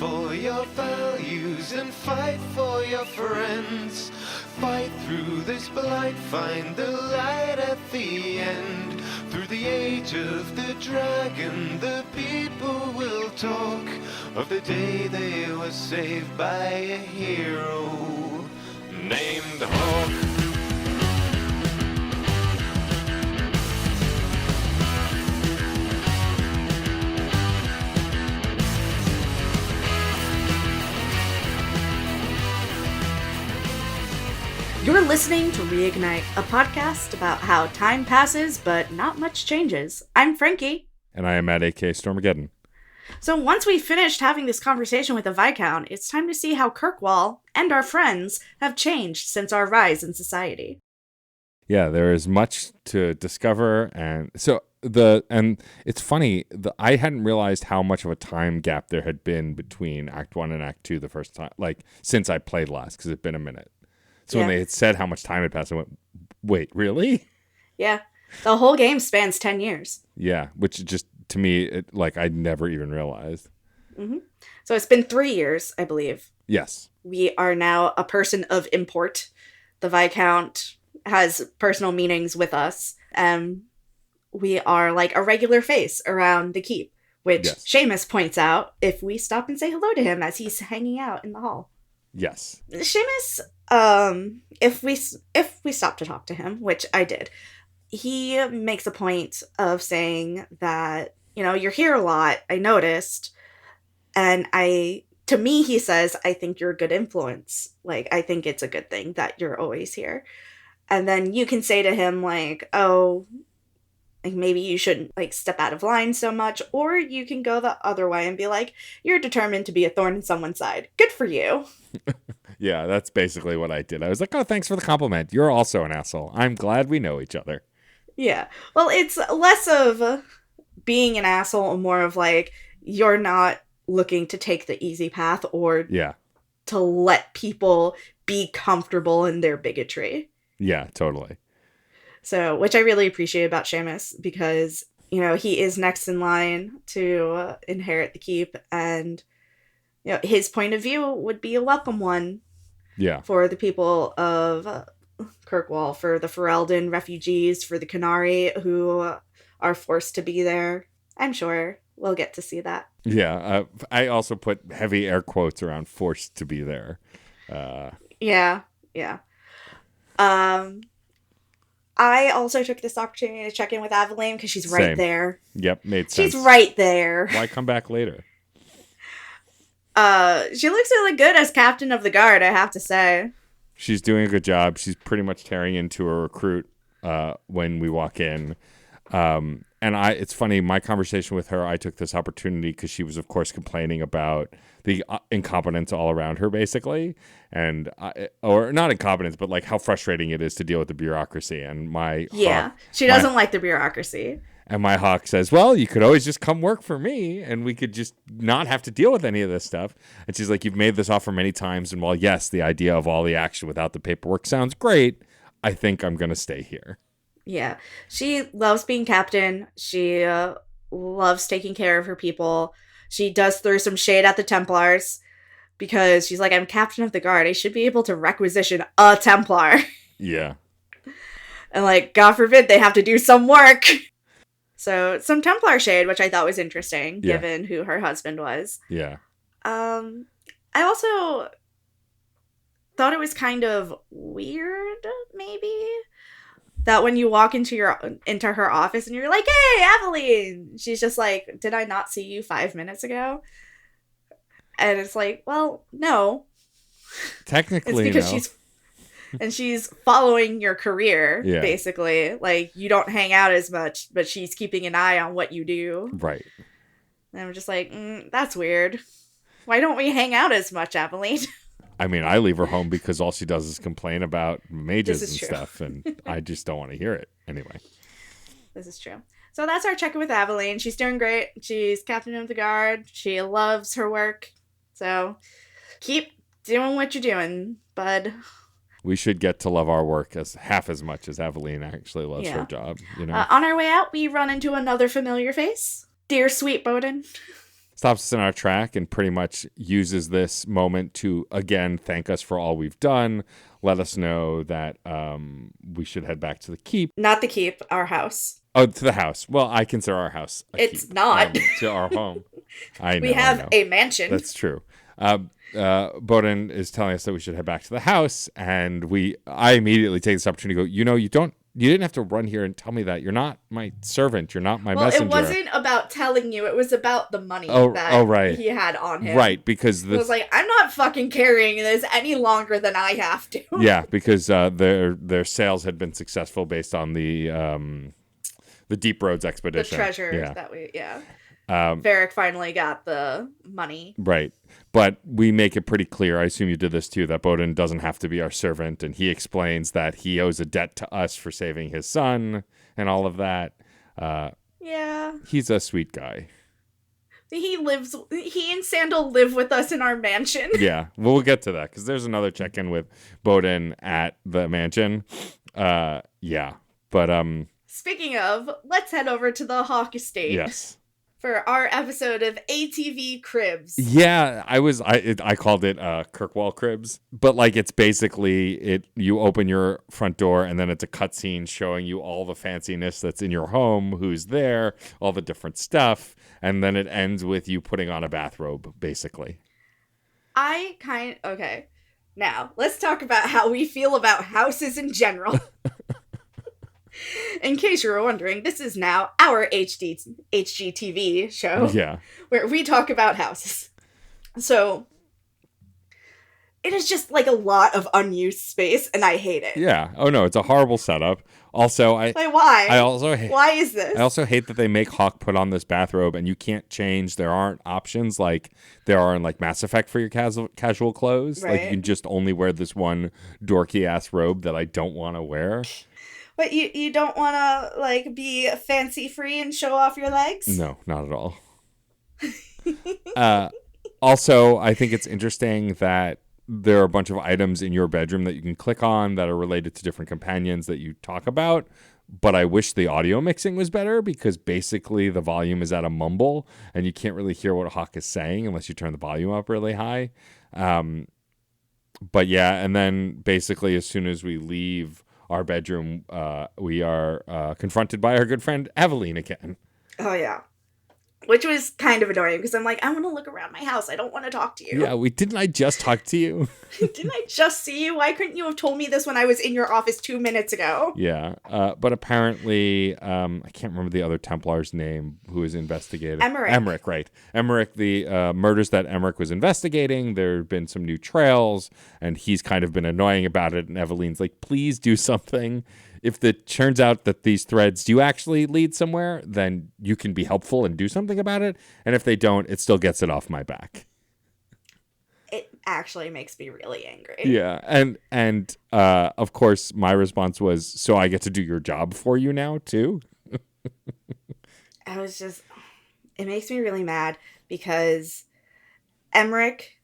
for your values and fight for your friends. Fight through this blight, find the light at the end. Through the age of the dragon, the people will talk of the day they were saved by a hero named Hawk. You're listening to Reignite, a podcast about how time passes but not much changes. I'm Frankie. And I am at AK Stormageddon. So once we've finished having this conversation with the Viscount, it's time to see how Kirkwall and our friends have changed since our rise in society. Yeah, there is much to discover, and it's funny, I hadn't realized how much of a time gap there had been between Act 1 and Act 2 the first time, since I played last, because it'd been a minute. So when they had said how much time had passed, I went, wait, really? Yeah. The whole game spans 10 years. Yeah, which just, to me, I never even realized. Mm-hmm. So it's been 3 years, I believe. Yes. We are now a person of import. The Viscount has personal meetings with us. We are like a regular face around the keep, which Seamus points out if we stop and say hello to him as he's hanging out in the hall. Yes. Seamus, if we stop to talk to him, which I did, he makes a point of saying that, you're here a lot, I noticed, and to me, he says, I think you're a good influence. I think it's a good thing that you're always here. And then you can say to him, maybe you shouldn't, step out of line so much, or you can go the other way and be like, you're determined to be a thorn in someone's side. Good for you. Yeah, that's basically what I did. I was like, oh, thanks for the compliment. You're also an asshole. I'm glad we know each other. Yeah. Well, it's less of being an asshole and more of you're not looking to take the easy path or to let people be comfortable in their bigotry. Yeah, totally. So, which I really appreciate about Seamus because, he is next in line to inherit the keep and, his point of view would be a welcome one. Yeah. For the people of Kirkwall, for the Ferelden refugees, for the Canary who are forced to be there. I'm sure we'll get to see that. Yeah. I also put heavy air quotes around forced to be there. Yeah. I also took this opportunity to check in with Aveline because she's right there. Yep, made sense. She's right there. Why come back later? She looks really good as captain of the guard, I have to say. She's doing a good job. She's pretty much tearing into a recruit when we walk in. And it's funny, my conversation with her, I took this opportunity because she was, of course, complaining about the incompetence all around her, basically. And, or not incompetence, but how frustrating it is to deal with the bureaucracy. And she doesn't like the bureaucracy. And my hawk says, well, you could always just come work for me and we could just not have to deal with any of this stuff. And she's like, you've made this offer many times. And while, yes, the idea of all the action without the paperwork sounds great, I think I'm going to stay here. Yeah. She loves being captain. She loves taking care of her people. She does throw some shade at the Templars because she's like, I'm captain of the guard. I should be able to requisition a Templar. Yeah. And God forbid they have to do some work. So some Templar shade, which I thought was interesting, given who her husband was. Yeah. I also thought it was kind of weird, maybe, that when you walk into her office and you're like, hey, Aveline, she's just like, did I not see you 5 minutes ago? And it's like, well, no. Technically, it's because she's following your career, basically. You don't hang out as much, but she's keeping an eye on what you do. Right. And I'm just like, that's weird. Why don't we hang out as much, Aveline? I mean, I leave her home because all she does is complain about mages and stuff, and I just don't want to hear it. Anyway. This is true. So that's our check-in with Aveline. She's doing great. She's captain of the guard. She loves her work. So keep doing what you're doing, bud. We should get to love our work as half as much as Aveline actually loves her job. On our way out, we run into another familiar face. Dear sweet Bowden. stops us in our track and pretty much uses this moment to, again, thank us for all we've done, let us know that we should head back to the keep. Not the keep, our house. Oh, to the house. Well, I consider our house a It's keep. not. To our home. I know. We have I know. a mansion. That's true. Bowden is telling us that we should head back to the house, and I immediately take this opportunity to go, you didn't have to run here and tell me that. You're not my servant. You're not my messenger. It wasn't about telling you. It was about the money right. he had on him. Right, because It was like, I'm not fucking carrying this any longer than I have to. yeah, because their sales had been successful based on the Deep Roads The expedition. treasure that we, Varric finally got the money. Right. But we make it pretty clear, I assume you did this too, that Bowden doesn't have to be our servant. And he explains that he owes a debt to us for saving his son and all of that. Yeah. He's a sweet guy. He and Sandal live with us in our mansion. Yeah. Well, we'll get to that because there's another check-in with Bowden at the mansion. Yeah. But, Speaking of, let's head over to the Hawk Estate. yes. For our episode of ATV Cribs. Yeah, I called it Kirkwall Cribs, but like it's basically you open your front door and then it's a cutscene showing you all the fanciness that's in your home, who's there, all the different stuff, and then it ends with you putting on a bathrobe, basically. Okay. Now, let's talk about how we feel about houses in In case you were wondering, this is now our HGTV show. Yeah. Where we talk about houses. So, it is just like a lot of unused space, and I hate it. Yeah. Oh no, it's a horrible setup. Also, why? Why is this? I also hate that they make Hawk put on this bathrobe and you can't change. There aren't options like there are in like Mass Effect for your casual clothes. Right. Like you can just only wear this one dorky ass robe that I don't want to wear. But you don't want to, like, be fancy free and show off your legs? No, not at all. Also, I think it's interesting that there are a bunch of items in your bedroom that you can click on that are related to different companions that you talk about. But I wish the audio mixing was better because basically the volume is at a mumble and you can't really hear what Hawk is saying unless you turn the volume up really high. But yeah, and then basically as soon as we leave our bedroom, we are confronted by our good friend Aveline again. Oh, yeah. Which was kind of annoying because I'm like, I want to look around my house. I don't want to talk to you. Yeah, didn't I just talk to you? Didn't I just see you? Why couldn't you have told me this when I was in your office 2 minutes ago? Yeah, but apparently, I can't remember the other Templar's name who was investigating. Emmerich, right. Emmerich, the murders that Emmerich was investigating, there have been some new trails, and he's kind of been annoying about it, and Eveline's like, please do something. If it turns out that these threads do actually lead somewhere, then you can be helpful and do something about it. And if they don't, it still gets it off my back. It actually makes me really angry. Yeah. And of course, my response was, so I get to do your job for you now, too? It makes me really mad because Emmerich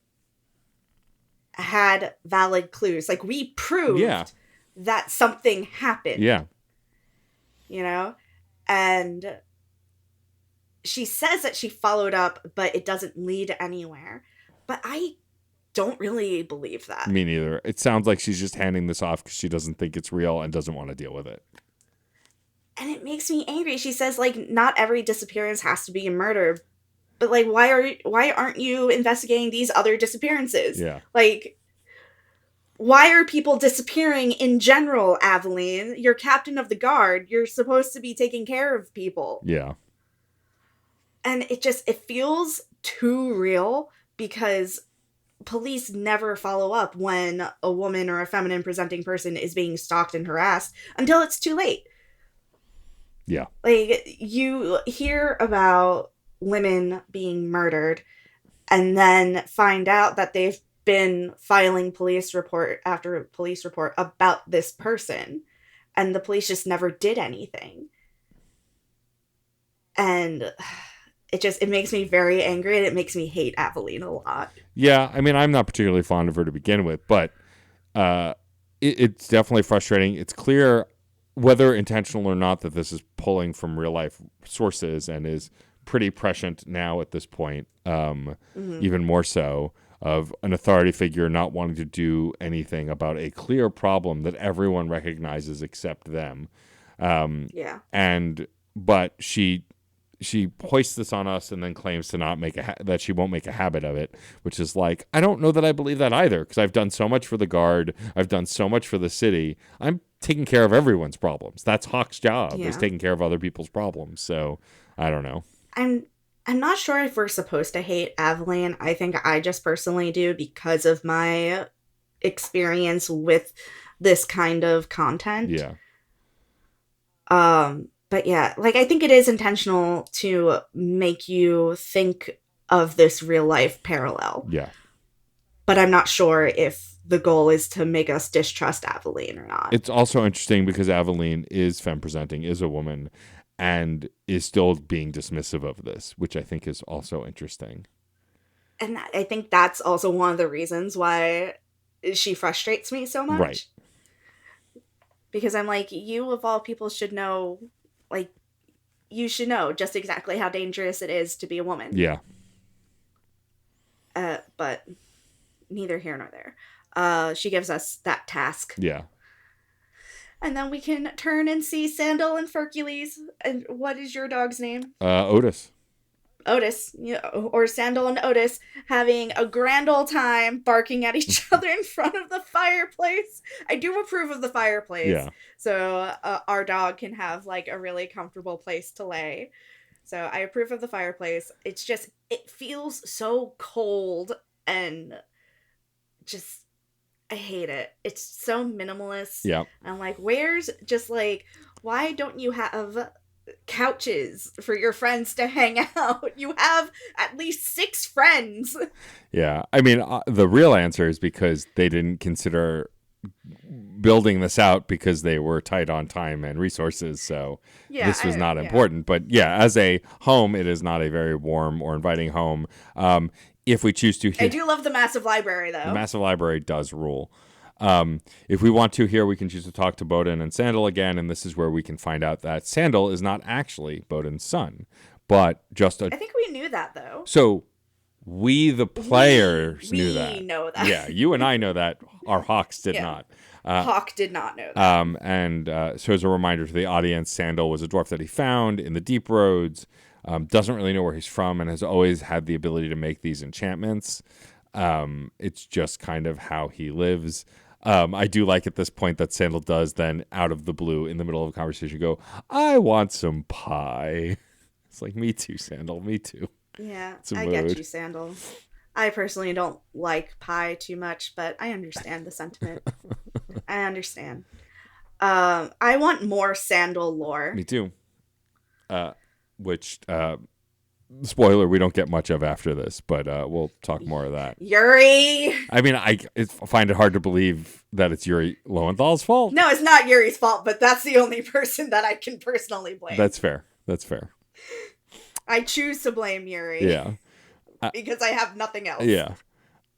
had valid clues. Like, we proved that something happened. Yeah. You know? And she says that she followed up, but it doesn't lead anywhere. But I don't really believe that. Me neither. It sounds like she's just handing this off because she doesn't think it's real and doesn't want to deal with it. And it makes me angry. She says, like, not every disappearance has to be a murder. But, like, why aren't you investigating these other disappearances? Yeah. Like, why are people disappearing in general, Aveline? You're captain of the guard. You're supposed to be taking care of people. Yeah. And it feels too real because police never follow up when a woman or a feminine presenting person is being stalked and harassed until it's too late. Yeah. Like, you hear about women being murdered and then find out that they've been filing police report after police report about this person, and the police just never did anything. And it makes me very angry, and it makes me hate Aveline a lot. Yeah, I mean, I'm not particularly fond of her to begin with, but it's definitely frustrating. It's clear, whether intentional or not, that this is pulling from real life sources and is pretty prescient now at this point, even more so, of an authority figure not wanting to do anything about a clear problem that everyone recognizes except them. Yeah. But she hoists this on us and then claims to not make that she won't make a habit of it, which is like, I don't know that I believe that either, because I've done so much for the guard, I've done so much for the city. I'm taking care of everyone's problems. That's Hawk's job, is taking care of other people's problems. So I don't know. I'm not sure if we're supposed to hate Aveline. I think I just personally do because of my experience with this kind of content. Yeah. But yeah, like, I think it is intentional to make you think of this real life parallel. Yeah. But I'm not sure if the goal is to make us distrust Aveline or not. It's also interesting because Aveline is femme presenting, is a woman, and is still being dismissive of this, which I think is also interesting. And I think that's also one of the reasons why she frustrates me so much. Right. Because I'm like, you of all people should know, like, you should know just exactly how dangerous it is to be a woman. Yeah. But neither here nor there. She gives us that task. Yeah. And then we can turn and see Sandal and Hercules. And what is your dog's name? Otis. Otis, or Sandal and Otis, having a grand old time barking at each other in front of the fireplace. I do approve of the fireplace. Yeah. So our dog can have like a really comfortable place to lay. So I approve of the fireplace. It's just, it feels so cold and just, I hate it. It's so minimalist. Yeah. I'm like, where's just like, why don't you have couches for your friends to hang out? You have at least 6 friends. Yeah. I mean, the real answer is because they didn't consider building this out because they were tight on time and resources. So this was not important. But yeah, as a home, it is not a very warm or inviting home. If we choose to, I do love the massive library, though. The massive library does rule. If we want to here, we can choose to talk to Bowden and Sandal again, and this is where we can find out that Sandal is not actually Bowden's son, but just I think we knew that, though. So we, the players, knew that. We know that. Yeah, you and I know that. Our Hawks did not. Hawk did not know that. So as a reminder to the audience, Sandal was a dwarf that he found in the Deep Roads. Doesn't really know where he's from and has always had the ability to make these enchantments. It's just kind of how he lives. I do like at this point that Sandal does then, out of the blue, in the middle of a conversation, go, I want some pie. It's like, me too, Sandal, me too. Yeah, I get you, Sandal. I personally don't like pie too much, but I understand the sentiment. I understand. I want more Sandal lore. Me too. Which, spoiler, we don't get much of after this, but we'll talk more of that. Yuri! I mean, I find it hard to believe that it's Yuri Lowenthal's fault. No, it's not Yuri's fault, but that's the only person that I can personally blame. That's fair. That's fair. I choose to blame Yuri. Yeah. Because I have nothing else. Yeah.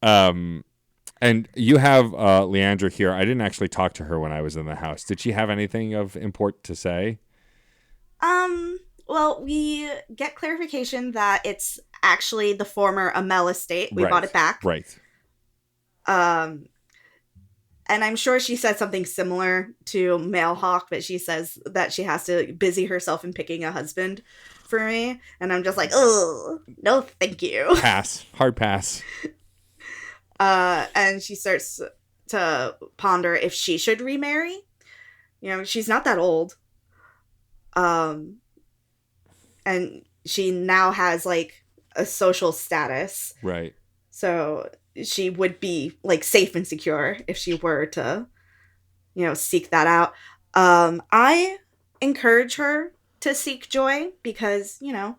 And you have Leandra here. I didn't actually talk to her when I was in the house. Did she have anything of import to say? Well, we get clarification that it's actually the former Amel estate. We bought it back. Right. And I'm sure she said something similar to Male Hawk, but she says that she has to busy herself in picking a husband for me. And I'm just like, oh, no, thank you. Pass. Hard pass. And she starts to ponder if she should remarry. You know, she's not that old. And she now has, like, a social status. Right. So she would be, like, safe and secure if she were to, you know, seek that out. I encourage her to seek joy because, you know,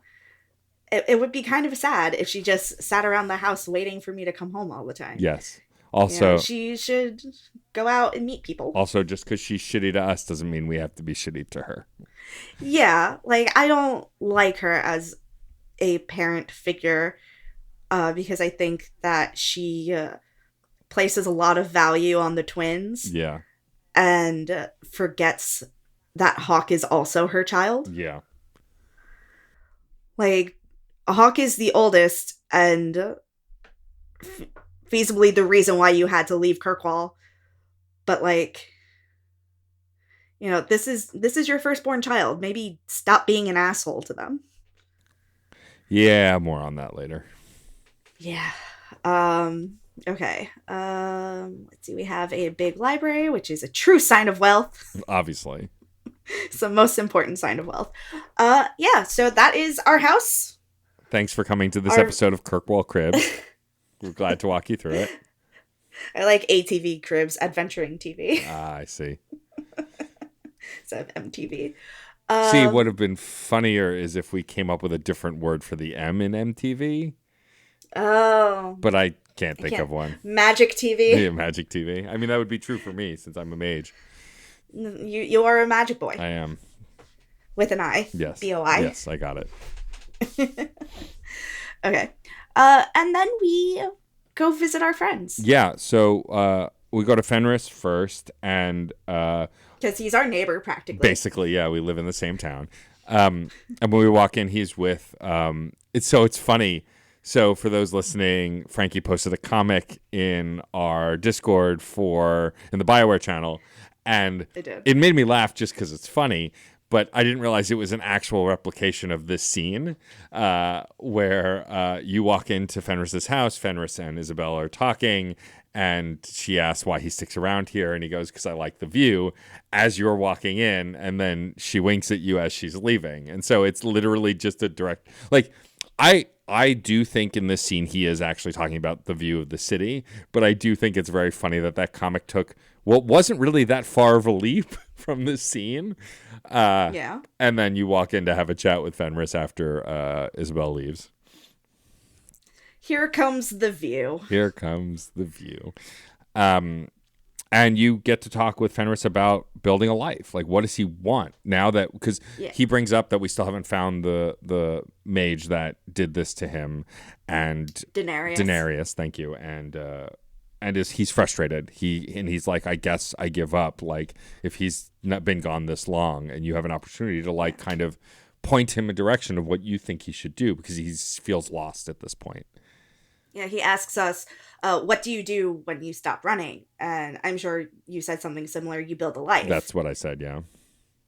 it would be kind of sad if she just sat around the house waiting for me to come home all the time. Yes. Also, you know, she should go out and meet people. Also, just because she's shitty to us doesn't mean we have to be shitty to her. Yeah, like, I don't like her as a parent figure because I think that she places a lot of value on the twins. Yeah. And forgets that Hawk is also her child. Yeah. Like, Hawk is the oldest and feasibly the reason why you had to leave Kirkwall. But like, this is your firstborn child. Maybe stop being an asshole to them. Yeah, more on that later. Yeah. Okay. Let's see. We have a big library, which is a true sign of wealth. Obviously. It's the most important sign of wealth. Yeah. So that is our house. Thanks for coming to this episode of Kirkwall Cribs. We're glad to walk you through it. I like ATV Cribs, Adventuring TV. Ah, I see. Instead of MTV. See, what would have been funnier is if we came up with a different word for the M in MTV. Oh. But I can't think of one. Magic TV. Yeah, Magic TV. I mean, that would be true for me since I'm a mage. You are a magic boy. I am. With an I. Yes. B-O-I. Yes, I got it. Okay. And then we go visit our friends. Yeah, so we go to Fenris first, and because he's our neighbor practically. Basically, yeah, we live in the same town. And when we walk in, he's with it's funny. So for those listening, Frankie posted a comic in our Discord in the BioWare channel, and it made me laugh just because it's funny. But I didn't realize it was an actual replication of this scene where you walk into Fenris's house. Fenris and Isabel are talking, and she asks why he sticks around here. And he goes, because I like the view, as you're walking in. And then she winks at you as she's leaving. And so it's literally just a direct, like, I do think in this scene he is actually talking about the view of the city. But I do think it's very funny that comic took what wasn't really that far of a leap from this scene. Yeah. And then you walk in to have a chat with Fenris after Isabel leaves. Here comes the view. Here comes the view. And you get to talk with Fenris about building a life. Like, what does he want now that, because he brings up that we still haven't found the mage that did this to him, and Daenerys, thank you. And he's frustrated. He's like, I guess I give up. Like, if he's not been gone this long, and you have an opportunity to like kind of point him a direction of what you think he should do, because he feels lost at this point. Yeah, he asks us, what do you do when you stop running? And I'm sure you said something similar. You build a life. That's what I said, yeah.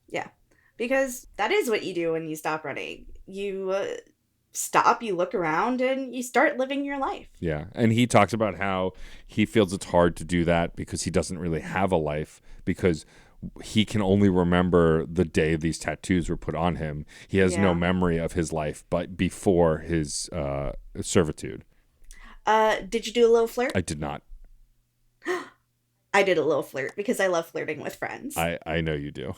Yeah, because that is what you do when you stop running. You stop, you look around, and you start living your life. Yeah, and he talks about how he feels it's hard to do that because he doesn't really have a life, because he can only remember the day these tattoos were put on him. He has no memory of his life but before his servitude. Did you do a little flirt? I did not. I did a little flirt because I love flirting with friends. I know you do.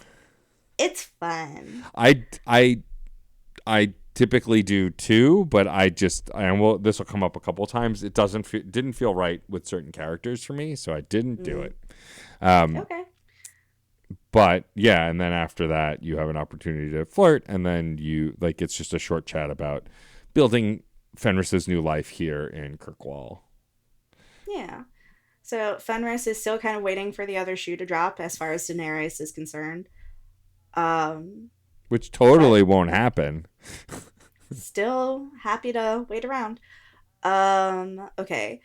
It's fun. I typically do too, but this will come up a couple of times. It didn't feel right with certain characters for me, so I didn't do it. Okay. But yeah, and then after that, you have an opportunity to flirt, and then it's just a short chat about building Fenris's new life here in Kirkwall. Yeah. So Fenris is still kind of waiting for the other shoe to drop as far as Daenerys is concerned. Which totally won't happen. Still happy to wait around. Okay.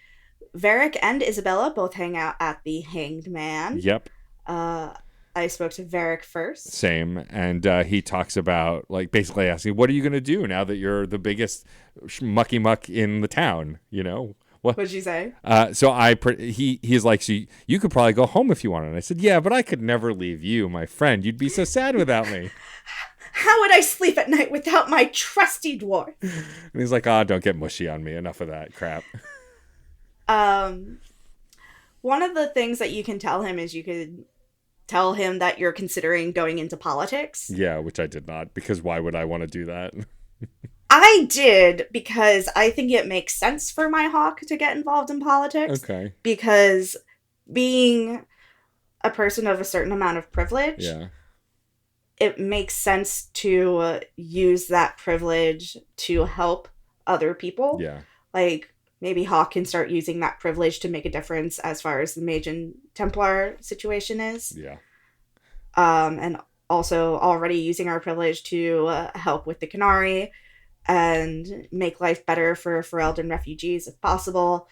Varric and Isabella both hang out at the Hanged Man. Yep. I spoke to Varric first. Same. And he talks about, like, basically asking, what are you going to do now that you're the biggest mucky muck in the town? You know? What'd you say? So he's like, so you could probably go home if you wanted. And I said, yeah, but I could never leave you, my friend. You'd be so sad without me. How would I sleep at night without my trusty dwarf? And he's like, don't get mushy on me. Enough of that crap. One of the things that you can tell him is you could tell him that you're considering going into politics. Yeah, which I did not, because why would I want to do that? I did, because I think it makes sense for my hawk to get involved in politics. Okay. Because being a person of a certain amount of privilege, it makes sense to use that privilege to help other people. Yeah. Like, maybe Hawk can start using that privilege to make a difference as far as the Mage and Templar situation is. Yeah. And also already using our privilege to help with the Canary. and make life better for Ferelden refugees if possible.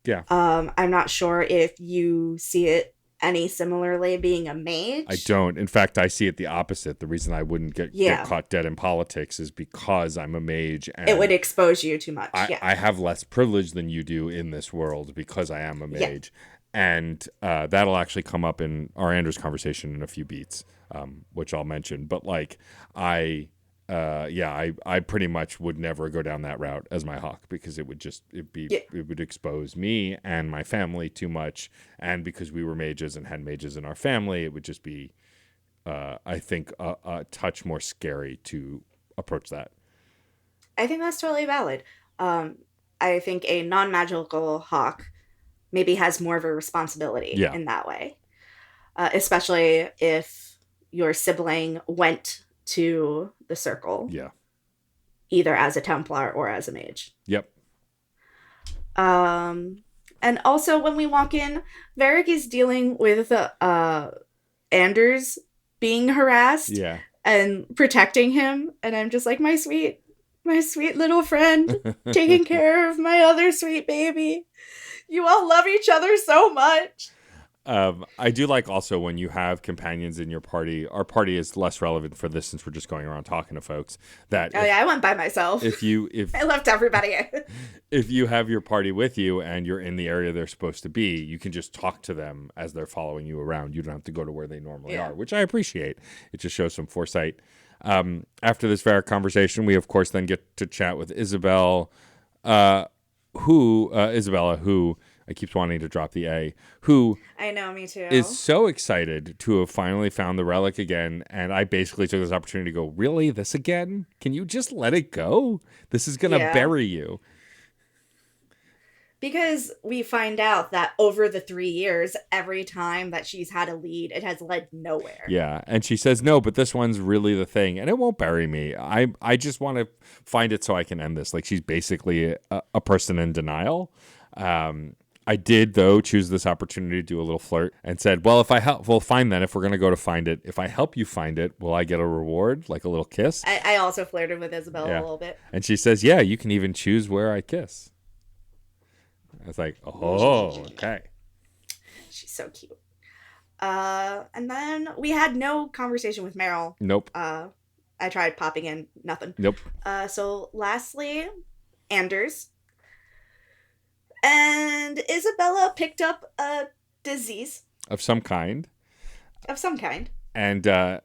Yeah. I'm not sure if you see it any similarly being a mage. I don't. In fact, I see it the opposite. The reason I wouldn't get caught dead in politics is because I'm a mage. And it would expose you too much. I have less privilege than you do in this world because I am a mage. And that'll actually come up in our Anders conversation in a few beats, which I'll mention. But like, I pretty much would never go down that route as my hawk because it would expose me and my family too much. And because we were mages and had mages in our family, it would just be, I think, a touch more scary to approach that. I think that's totally valid. I think a non-magical hawk maybe has more of a responsibility in that way, especially if your sibling went to the circle, either as a Templar or as a mage. Yep. And also when we walk in, Varric is dealing with Anders being harassed and protecting him, and I'm just like, my sweet little friend, taking care of my other sweet baby. You all love each other so much. I do like also when you have companions in your party. Our party is less relevant for this since we're just going around talking to folks. I went by myself. If I left everybody in. If you have your party with you and you're in the area they're supposed to be, you can just talk to them as they're following you around. You don't have to go to where they normally are, which I appreciate. It just shows some foresight. After this Varric conversation, we of course then get to chat with Isabella, who I keep wanting to drop the A, who I know, me too, is so excited to have finally found the relic again. And I basically took this opportunity to go, really? This again? Can you just let it go? This is going to bury you. Because we find out that over the 3 years, every time that she's had a lead, it has led nowhere. Yeah, and she says, no, but this one's really the thing, and it won't bury me. I just want to find it so I can end this. Like, she's basically a person in denial. I did, though, choose this opportunity to do a little flirt and said, well, if I help, well, fine then. If we're going to go to find it, if I help you find it, will I get a reward, like a little kiss? I also flirted with Isabella a little bit. And she says, yeah, you can even choose where I kiss. I was like, oh, okay. She's so cute. And then we had no conversation with Meryl. Nope. I tried popping in, nothing. Nope. So lastly, Anders. And Isabella picked up a disease. Of some kind. And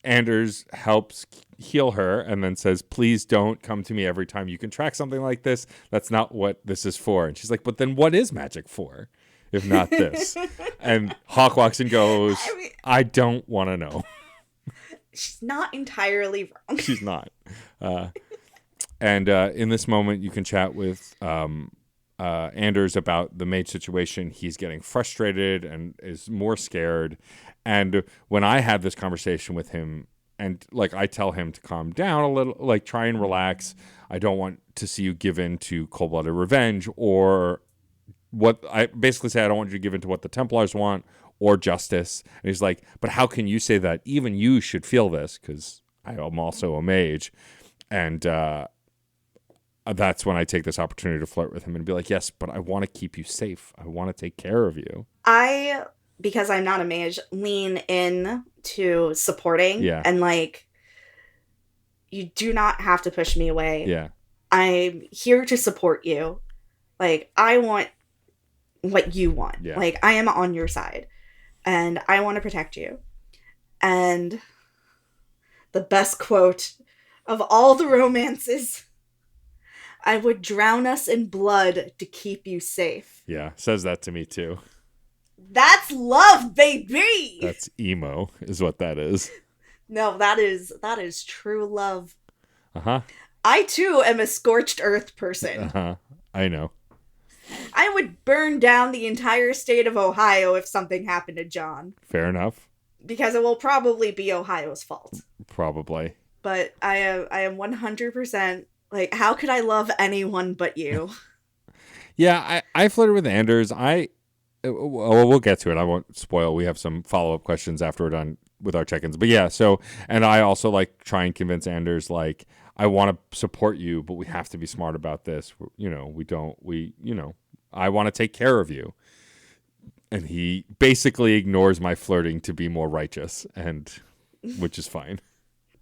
Anders helps heal her and then says, please don't come to me every time you contract something like this. That's not what this is for. And she's like, but then what is magic for if not this? And Hawk walks and goes, I don't want to know. She's not entirely wrong. She's not. And in this moment, you can chat with Anders about the mage situation. He's getting frustrated and is more scared. And when I had this conversation with him, and like I tell him to calm down a little, like try and relax. I don't want to see you give in to cold-blooded revenge, or what I basically say, I don't want you to give in to what the Templars want or justice. And he's like, but how can you say that? Even you should feel this, because I am also a mage. And that's when I take this opportunity to flirt with him and be like, yes, but I want to keep you safe. I want to take care of you. Because I'm not a mage, lean in to supporting and like, you do not have to push me away. Yeah. I'm here to support you. Like, I want what you want. Yeah. Like, I am on your side and I want to protect you. And the best quote of all the romances, I would drown us in blood to keep you safe. Yeah. Says that to me too. That's love, baby. That's emo, is what that is. No, that is true love. Uh-huh. I too am a scorched earth person. Uh-huh. I know. I would burn down the entire state of Ohio if something happened to John. Fair enough. Because it will probably be Ohio's fault. Probably. But I am 100% like, how could I love anyone but you? Yeah, I flirted with Anders. We'll get to it. I won't spoil. We have some follow-up questions after we're done with our check-ins. But yeah, so, and I also like try and convince Anders, like, I want to support you, but we have to be smart about this. I want to take care of you. And he basically ignores my flirting to be more righteous, and which is fine.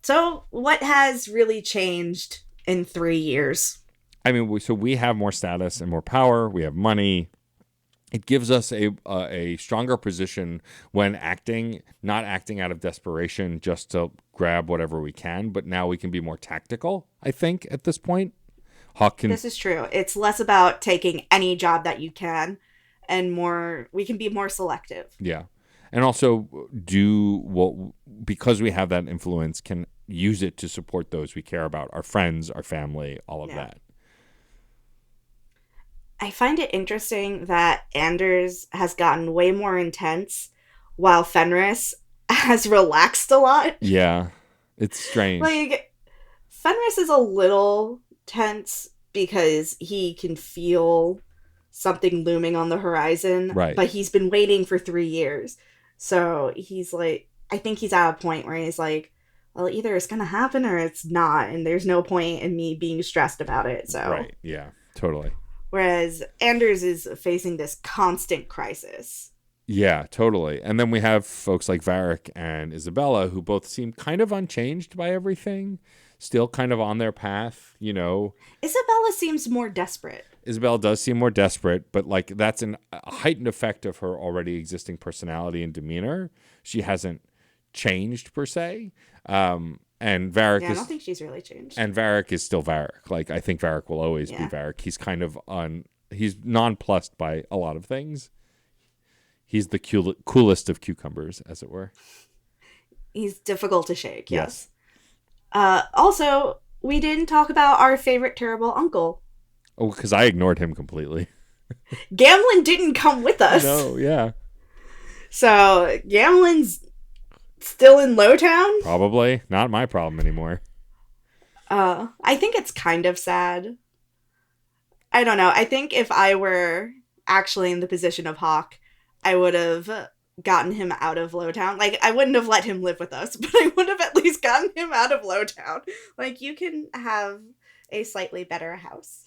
So, what has really changed in 3 years? I mean, so we have more status and more power. We have money. It gives us a stronger position when acting, not acting out of desperation just to grab whatever we can, but now we can be more tactical, I think, at this point. Hawk can... This is true. It's less about taking any job that you can, and we can be more selective. Yeah. And also because we have that influence, can use it to support those we care about, our friends, our family, all of that. I find it interesting that Anders has gotten way more intense while Fenris has relaxed a lot. Yeah, it's strange. Like, Fenris is a little tense because he can feel something looming on the horizon. Right. But he's been waiting for 3 years. So he's like, I think he's at a point where he's like, well, either it's going to happen or it's not. And there's no point in me being stressed about it. So Right, yeah, totally. Whereas Anders is facing this constant crisis. Yeah, totally. And then we have folks like Varric and Isabella, who both seem kind of unchanged by everything, still kind of on their path, Isabella seems more desperate. Isabella does seem more desperate, but like that's a heightened effect of her already existing personality and demeanor. She hasn't changed per se. And Varric I don't think she's really changed. And Varric is still Varric. Like, I think Varric will always be Varric. He's kind of he's nonplussed by a lot of things. He's the coolest of cucumbers, as it were. He's difficult to shake, yes. Also, we didn't talk about our favorite terrible uncle. Oh, because I ignored him completely. Gamlen didn't come with us. No, yeah. So, Gamlen's still in Lowtown? Probably. Not my problem anymore. I think it's kind of sad. I don't know. I think if I were actually in the position of Hawk, I would have gotten him out of Lowtown. Like, I wouldn't have let him live with us, but I would have at least gotten him out of Lowtown. Like, you can have a slightly better house.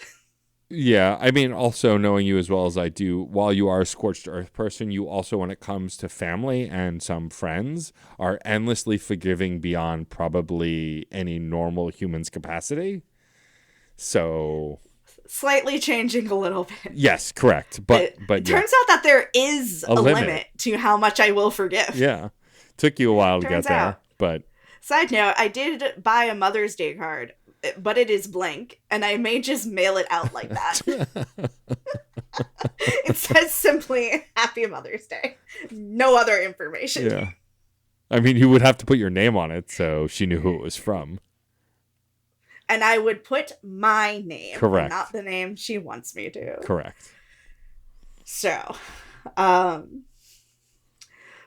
Yeah, I mean, also knowing you as well as I do, while you are a scorched earth person, you also, when it comes to family and some friends, are endlessly forgiving beyond probably any normal human's capacity. So... Slightly changing a little bit. Yes, correct. But it turns out that there is a limit to how much I will forgive. Yeah. Took you a while to get there, but... Side note, I did buy a Mother's Day card, but it is blank, and I may just mail it out like that. It says simply, Happy Mother's Day. No other information. Yeah. I mean, you would have to put your name on it so she knew who it was from. And I would put my name. Correct. Not the name she wants me to. Correct. So, but,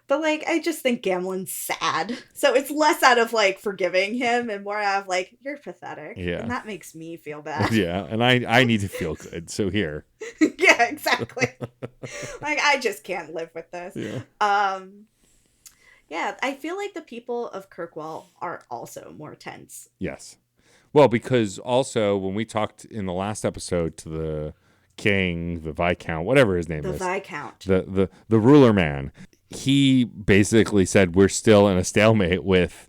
like, I just think Gamlen's sad. So it's less out of, like, forgiving him and more out of, like, you're pathetic. Yeah. And that makes me feel bad. Yeah, and I need to feel good, so here. Yeah, exactly. Like, I just can't live with this. Yeah. Yeah, I feel like the people of Kirkwall are also more tense. Yes. Well, because also when we talked in the last episode to the king, the Viscount, whatever his name is. The Viscount. The ruler man. He basically said we're still in a stalemate with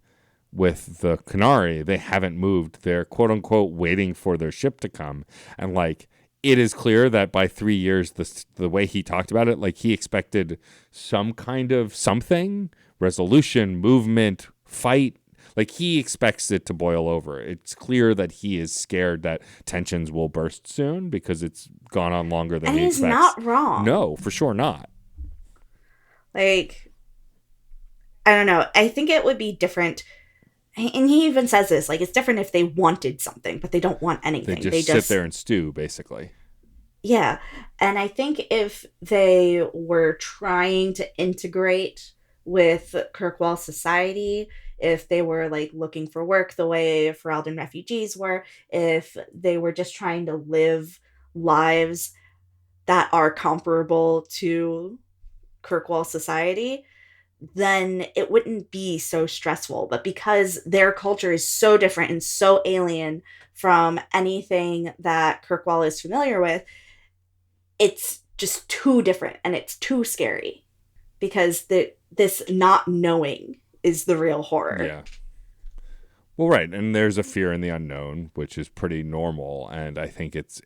the Qunari. They haven't moved. They're quote unquote waiting for their ship to come. And like it is clear that by 3 years, the way he talked about it, like he expected some kind of something, resolution, movement, fight. Like he expects it to boil over. It's clear that he is scared that tensions will burst soon because it's gone on longer than he expects. And he's not wrong. No, for sure not. Like, I don't know. I think it would be different. And he even says this, like, it's different if they wanted something, but they don't want anything. They just sit there and stew, basically. Yeah. And I think if they were trying to integrate with Kirkwall society, if they were, like, looking for work the way Ferelden refugees were, if they were just trying to live lives that are comparable to Kirkwall society, then it wouldn't be so stressful. But because their culture is so different and so alien from anything that Kirkwall is familiar with, it's just too different and it's too scary because this not knowing is the real horror. Yeah. Well, right, and there's a fear in the unknown, which is pretty normal, and I think it's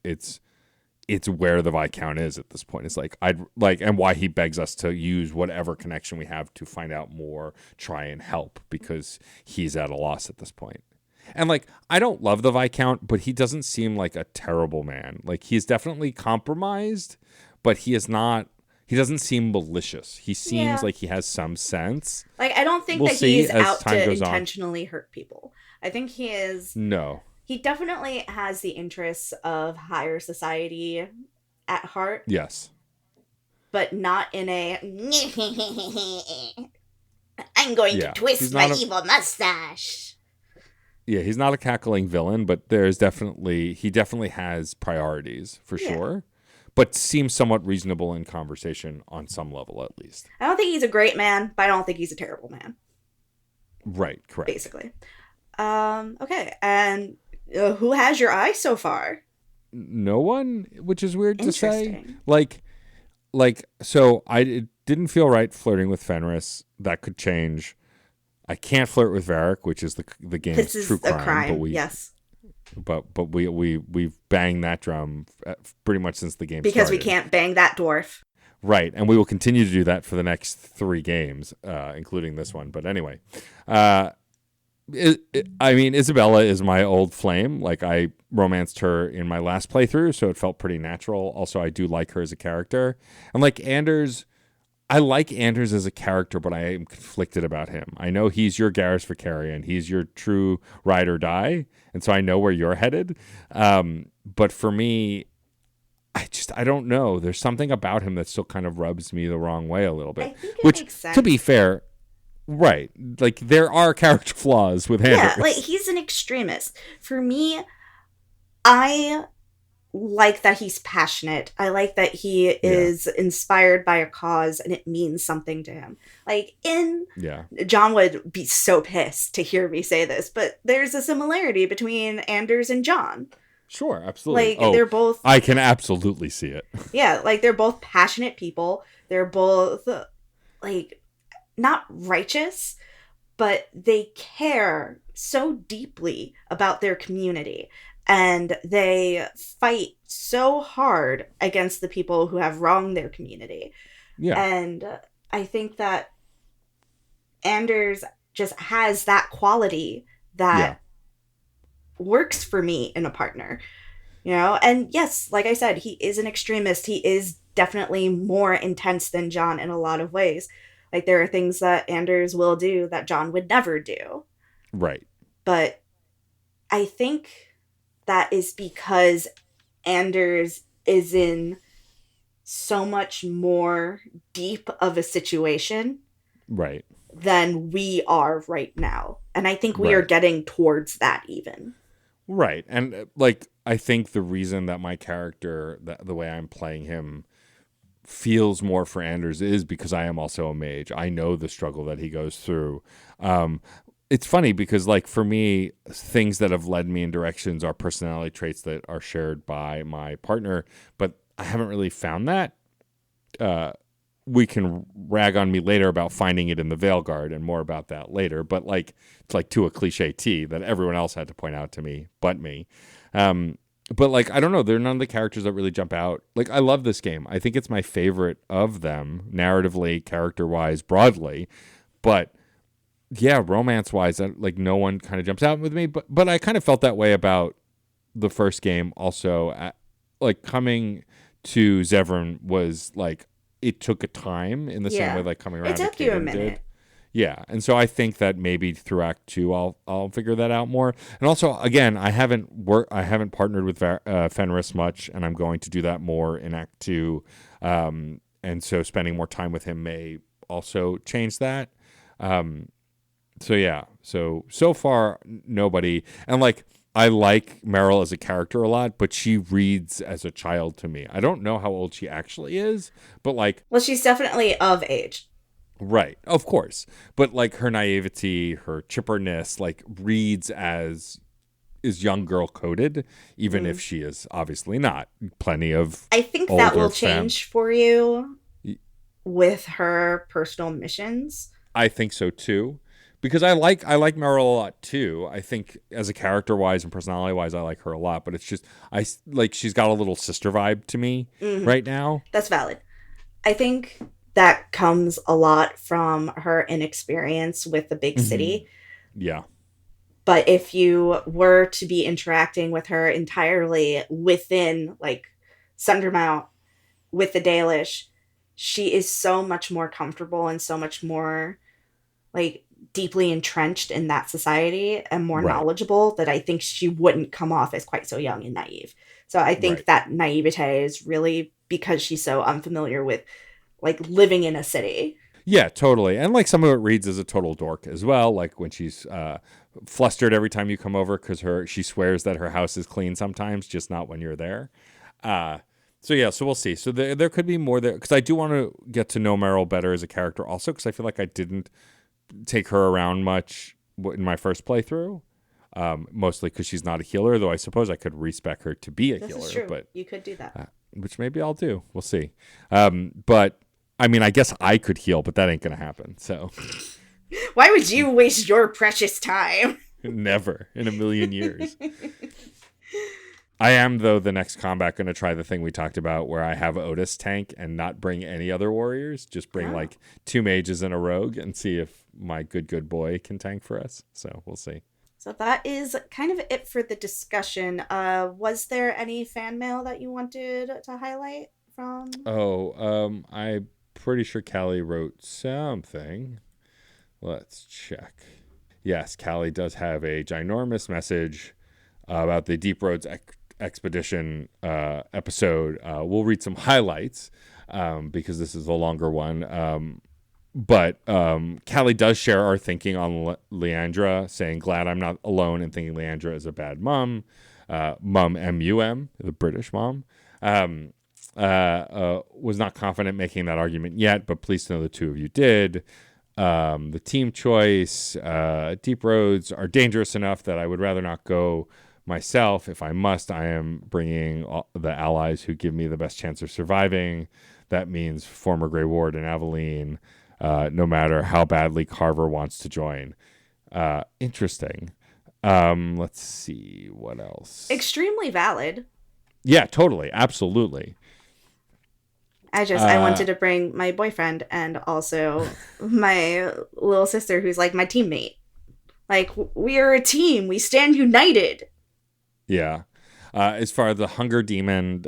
where the Viscount is at this point. It's like and why he begs us to use whatever connection we have to find out more, try and help, because he's at a loss at this point. And like, I don't love the Viscount, but he doesn't seem like a terrible man. Like, he's definitely compromised, but he doesn't seem malicious. He seems like he has some sense. Like, I don't think We'll that see he's as out time to goes on. intentionally hurt people. I think he is. No. He definitely has the interests of higher society at heart, Yes. but not in a I'm going to twist my evil mustache. Yeah, he's not a cackling villain, but he definitely has priorities for sure, but seems somewhat reasonable in conversation on some level at least. I don't think he's a great man, but I don't think he's a terrible man. Right, correct. Basically. Okay, and who has your eye so far? No one, which is weird to say. Interesting. So it didn't feel right flirting with Fenris. That could change. I can't flirt with Varric, which is the game's This is true crime. a crime, But yes. But we've banged that drum pretty much since the game because started. we can't bang that dwarf. Right, and we will continue to do that for the next 3 games, including this one. But anyway, Isabella is my old flame. Like, I romanced her in my last playthrough, so it felt pretty natural. Also, I do like her as a character. And like Anders, I like Anders as a character, but I am conflicted about him. I know he's your Garrus Vakarian. He's your true ride or die, and so I know where you're headed. But for me, I don't know. There's something about him that still kind of rubs me the wrong way a little bit. I think it Which, makes sense. to be fair, right, like there are character flaws with Anders. Yeah, like he's an extremist. For me, I like that he's passionate. I like that he is inspired by a cause and it means something to him. Like John would be so pissed to hear me say this, but there's a similarity between Anders and John. Sure, absolutely. Like, they're both... I can absolutely see it. Yeah, like, they're both passionate people. They're both, like, not righteous, but they care so deeply about their community. And they fight so hard against the people who have wronged their community. Yeah. And I think that Anders just has that quality that works for me in a partner, and yes, like I said, he is an extremist. He is definitely more intense than John in a lot of ways. Like, there are things that Anders will do that John would never do. Right. But I think that is because Anders is in so much more deep of a situation right than we are right now. And I think we are getting towards that even. Right. And like, I think the reason that my character, the way I'm playing him, feels more for Anders is because I am also a mage. I know the struggle that he goes through. It's funny because, like, for me, things that have led me in directions are personality traits that are shared by my partner, but I haven't really found that. We can rag on me later about finding it in the Veilguard and more about that later. But like, it's like to a cliche T that everyone else had to point out to me, but me. But like, I don't know. They're none of the characters that really jump out. Like, I love this game. I think it's my favorite of them, narratively, character-wise, broadly. But yeah, romance-wise, like no one kind of jumps out with me. But I kind of felt that way about the first game also. Like, coming to Zevran was like, it took a time in the same way like coming around. It took you a minute. Yeah, and so I think that maybe through Act 2 I'll figure that out more. And also, again, I haven't partnered with Fenris much, and I'm going to do that more in Act 2. And so spending more time with him may also change that. So yeah, so far nobody, and like, I like Meryl as a character a lot, but she reads as a child to me. I don't know how old she actually is, but like... Well, she's definitely of age. Right, of course. But like her naivety, her chipperness, like reads as is young girl coded, even if she is obviously not. Plenty of I think that older will change for you with her personal missions. I think so too, because I like Meryl a lot too. I think as a character wise and personality wise, I like her a lot. But it's just like she's got a little sister vibe to me right now. That's valid. I think that comes a lot from her inexperience with the big city. Yeah, But if you were to be interacting with her entirely within like Sundermount with the Dalish, she is so much more comfortable and so much more like deeply entrenched in that society and more right, knowledgeable that I think she wouldn't come off as quite so young and naive. So I think right. that naivete is really because she's so unfamiliar with like living in a city. Yeah, totally. And like some of it reads as a total dork as well. Like when she's flustered every time you come over because she swears that her house is clean sometimes, just not when you're there. So yeah, so we'll see. So there could be more there because I do want to get to know Meryl better as a character also because I feel like I didn't take her around much in my first playthrough. Mostly because she's not a healer, though I suppose I could respec her to be a This healer. is true. But You could do that. which maybe I'll do. We'll see. But I mean, I guess I could heal, but that ain't gonna happen. So Why would you waste your precious time? never in a million years. I am, though, the next combat going to try the thing we talked about where I have Otis tank and not bring any other warriors. Just bring like 2 mages and a rogue and see if my good boy can tank for us. So we'll see. So that is kind of it for the discussion. Was there any fan mail that you wanted to highlight from? I'm pretty sure Callie wrote something. Let's check. Yes, Callie does have a ginormous message about the Deep Roads Expedition episode. We'll read some highlights because this is a longer one. But Callie does share our thinking on Leandra, saying, glad I'm not alone in thinking Leandra is a bad mom. Mum, M-U-M, the British mom. Was not confident making that argument yet, but pleased to know the two of you did. The team choice, Deep Roads are dangerous enough that I would rather not go myself. If I must, I am bringing the allies who give me the best chance of surviving. That means former Grey Ward and Aveline, no matter how badly Carver wants to join. Interesting. Let's see what else. Extremely valid. Yeah, totally. Absolutely. I wanted to bring my boyfriend and also my little sister who's like my teammate. Like, we are a team. We stand united. Yeah. As far as the hunger demon,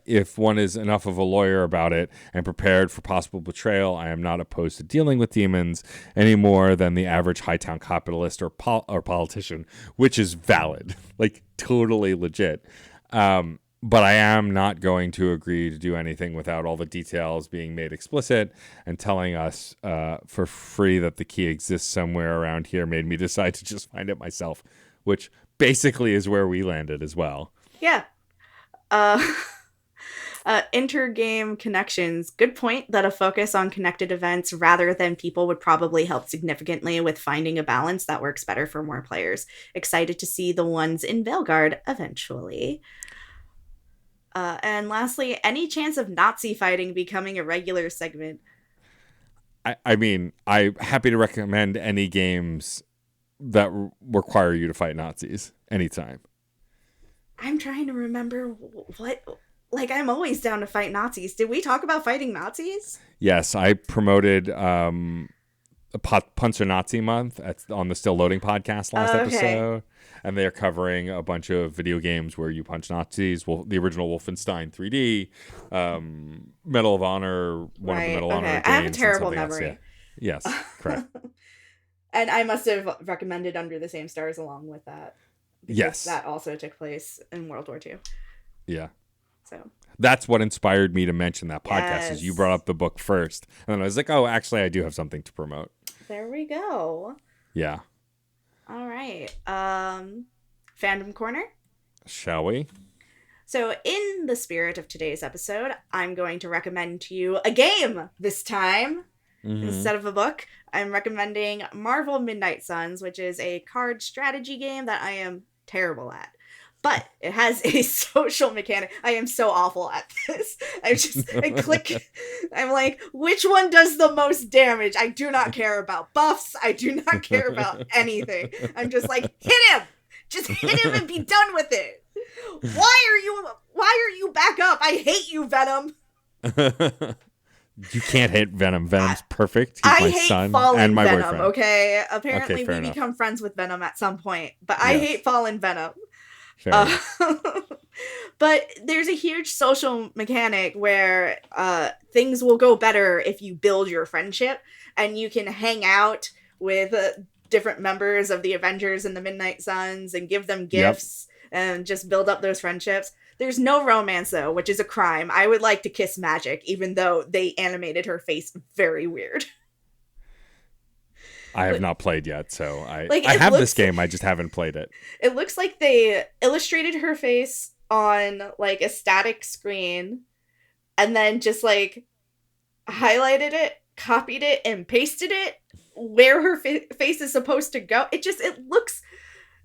if one is enough of a lawyer about it and prepared for possible betrayal, I am not opposed to dealing with demons any more than the average Hightown capitalist or politician, which is valid, like totally legit. But I am not going to agree to do anything without all the details being made explicit, and telling us for free that the key exists somewhere around here made me decide to just find it myself, which basically is where we landed as well. Yeah. Intergame connections. Good point that a focus on connected events rather than people would probably help significantly with finding a balance that works better for more players. Excited to see the ones in Veilguard eventually. And lastly, any chance of Nazi fighting becoming a regular segment? I mean, I'm happy to recommend any games that require you to fight Nazis anytime. I'm trying to remember what... Like, I'm always down to fight Nazis. Did we talk about fighting Nazis? Yes, I promoted Punzer Nazi Month on the Still Loading podcast last episode. And they're covering a bunch of video games where you punch Nazis. Well, the original Wolfenstein 3D, Medal of Honor, one of the Medal of Honor games. I have a terrible memory. Yeah. Yes, correct. And I must have recommended Under the Same Stars along with that. Yes. That also took place in World War II. Yeah. So that's what inspired me to mention that podcast is you brought up the book first. And then I was like, oh, actually, I do have something to promote. There we go. Yeah. All right. Fandom Corner? Shall we? So in the spirit of today's episode, I'm going to recommend to you a game this time. instead of a book, I'm recommending Marvel Midnight Suns, which is a card strategy game that I am terrible at. But it has a social mechanic. I am so awful at this. I click. I'm like, which one does the most damage? I do not care about buffs. I do not care about anything. I'm just like, hit him. Just hit him and be done with it. Why are you back up? I hate you, Venom. You can't hate Venom. Venom's perfect. He's I my hate son fallen and my Venom, boyfriend. okay? Apparently Okay, we fair enough. become friends with Venom at some point, but I Yes. hate fallen Venom. Fair enough. But there's a huge social mechanic where things will go better if you build your friendship, and you can hang out with different members of the Avengers and the Midnight Suns and give them gifts and just build up those friendships. There's no romance, though, which is a crime. I would like to kiss Magic, even though they animated her face very weird. I have not played yet, so I Like, I it have this looks- game. I just haven't played it. It looks like they illustrated her face on, like, a static screen and then just, like, highlighted it, copied it, and pasted it where her face is supposed to go. It looks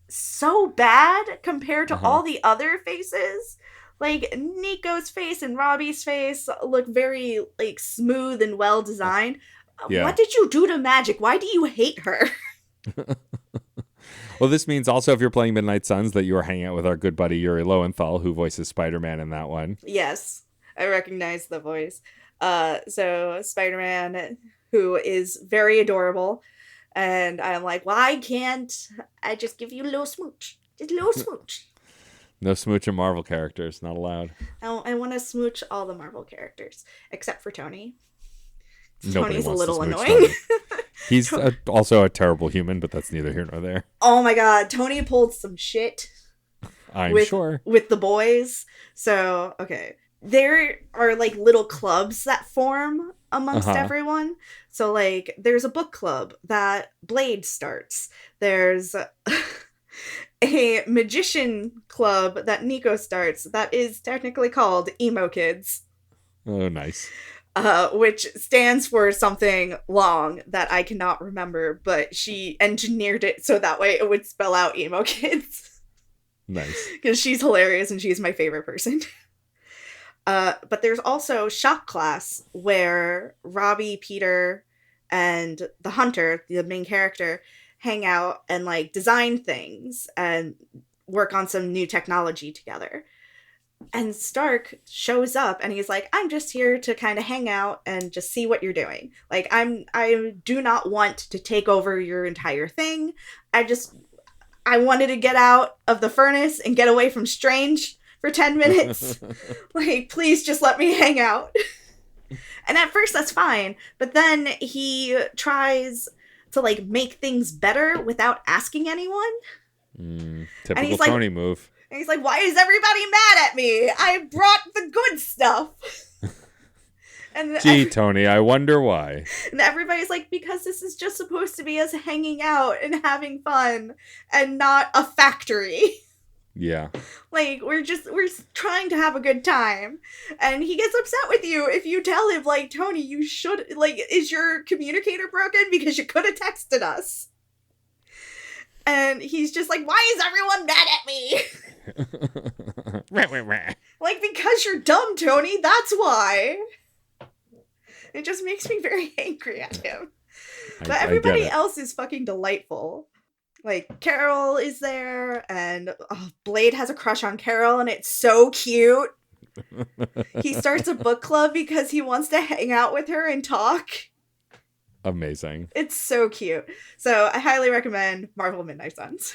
so bad compared to all the other faces. Like, Nico's face and Robbie's face look very, like, smooth and well designed. Yeah. What did you do to Magic? Why do you hate her? Well, this means also if you're playing Midnight Suns that you are hanging out with our good buddy Yuri Lowenthal, who voices Spider-Man in that one. Yes, I recognize the voice. So Spider-Man, who is very adorable, and I'm like, why can't I just give you a little smooch? Just a little smooch. No smooching Marvel characters, not allowed. I want to smooch all the Marvel characters, except for Tony. Nobody Tony's a wants to little smooch annoying. Tony. He's also a terrible human, but that's neither here nor there. Oh my god, Tony pulled some shit I'm sure. with the boys. So, okay. There are like little clubs that form amongst everyone. So like there's a book club that Blade starts. There's a magician club that Nico starts that is technically called Emo Kids. Oh, nice. Which stands for something long that I cannot remember, but she engineered it so that way it would spell out Emo Kids. Nice. Because she's hilarious and she's my favorite person. But there's also Shop Class, where Robbie, Peter, and the Hunter, the main character, hang out and like design things and work on some new technology together. And Stark shows up and he's like, I'm just here to kind of hang out and just see what you're doing. Like, I do not want to take over your entire thing. I wanted to get out of the furnace and get away from Strange for 10 minutes. Like, please just let me hang out. And at first that's fine. But then he tries to like make things better without asking anyone. Typical he's like- Tony move. And he's like, why is everybody mad at me? I brought the good stuff. And, Gee, Tony, I wonder why. and everybody's like, because this is just supposed to be us hanging out and having fun and not a factory. Yeah. Like, we're trying to have a good time. And he gets upset with you if you tell him, like, Tony, you should, like, is your communicator broken? Because you could have texted us. And he's just like, why is everyone mad at me? Like, because you're dumb, Tony, that's why. It just makes me very angry at him. But everybody else is fucking delightful. Like, Carol is there, and Blade has a crush on Carol, and it's so cute. He starts a book club because he wants to hang out with her and talk. Amazing. It's so cute. So I highly recommend Marvel Midnight Suns.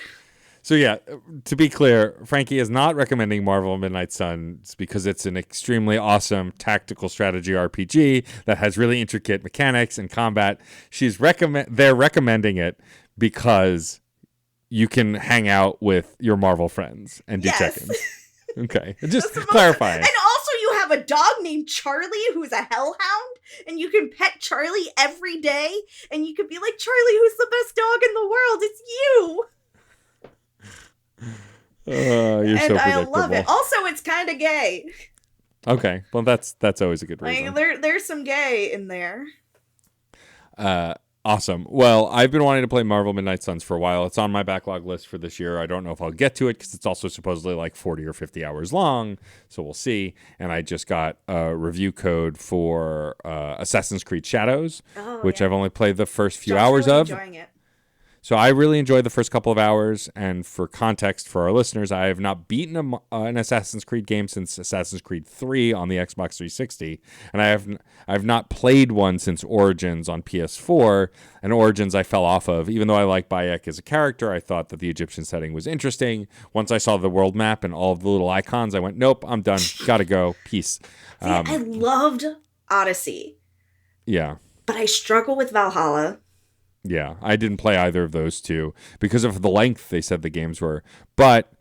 So yeah, to be clear, Frankie is not recommending Marvel Midnight Suns because it's an extremely awesome tactical strategy RPG that has really intricate mechanics and combat. They're recommending it because you can hang out with your Marvel friends and do Yes. check-ins. Okay, just That's the most- clarifying. And also you have a dog named Charlie who's a hellhound, and you can pet Charlie every day, and you can be like, Charlie, who's the best dog in the world? It's you! You're And so I predictable. love it. Also, it's kind of gay. Okay, well that's always a good reason. Like, there's some gay in there. Awesome. Well, I've been wanting to play Marvel Midnight Suns for a while. It's on my backlog list for this year. I don't know if I'll get to it because it's also supposedly like 40 or 50 hours long. So we'll see. And I just got a review code for Assassin's Creed Shadows, which I've only played the first few hours really of. Enjoying it. So I really enjoyed the first couple of hours, and for context for our listeners, I have not beaten an Assassin's Creed game since Assassin's Creed 3 on the Xbox 360, and I've not played one since Origins on PS4, and Origins I fell off of. Even though I like Bayek as a character, I thought that the Egyptian setting was interesting. Once I saw the world map and all of the little icons, I went, nope, I'm done. Gotta go. Peace. See, I loved Odyssey. Yeah. But I struggle with Valhalla. Yeah, I didn't play either of those two because of the length they said the games were. But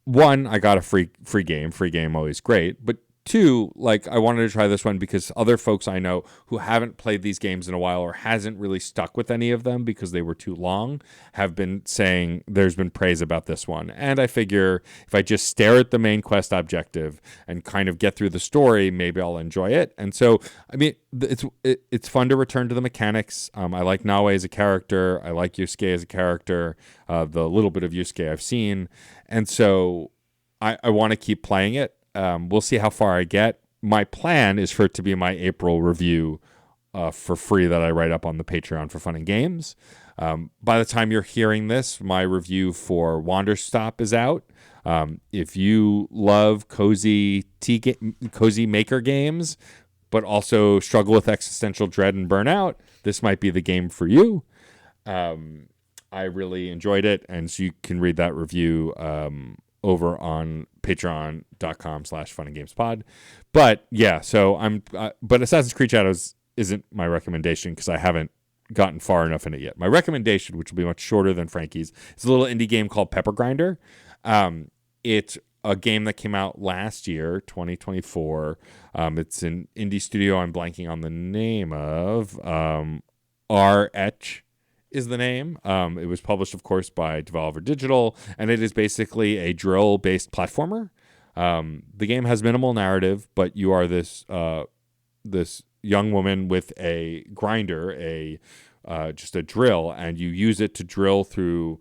one, I got a free game. Free game always great. But two, like I wanted to try this one because other folks I know who haven't played these games in a while or hasn't really stuck with any of them because they were too long have been saying there's been praise about this one. And I figure if I just stare at the main quest objective and kind of get through the story, maybe I'll enjoy it. And so, I mean, it's fun to return to the mechanics. I like Nawe as a character. I like Yusuke as a character. The little bit of Yusuke I've seen. And so I want to keep playing it. We'll see how far I get. My plan is for it to be my April review for free that I write up on the Patreon for Fun and Games. By the time you're hearing this, my review for Wanderstop is out. If you love cozy maker games, but also struggle with existential dread and burnout, this might be the game for you. I really enjoyed it, and so you can read that review over on patreon.com/funandgamespod. But yeah, so but Assassin's Creed Shadows isn't my recommendation because I haven't gotten far enough in it yet. My recommendation, which will be much shorter than Frankie's, is a little indie game called Pepper Grinder. It's a game that came out last year, 2024. It's an indie studio I'm blanking on the name of. R-Etch is the name. It was published, of course, by Devolver Digital, and it is basically a drill-based platformer. The game has minimal narrative, but you are this young woman with a grinder, just a drill, and you use it to drill through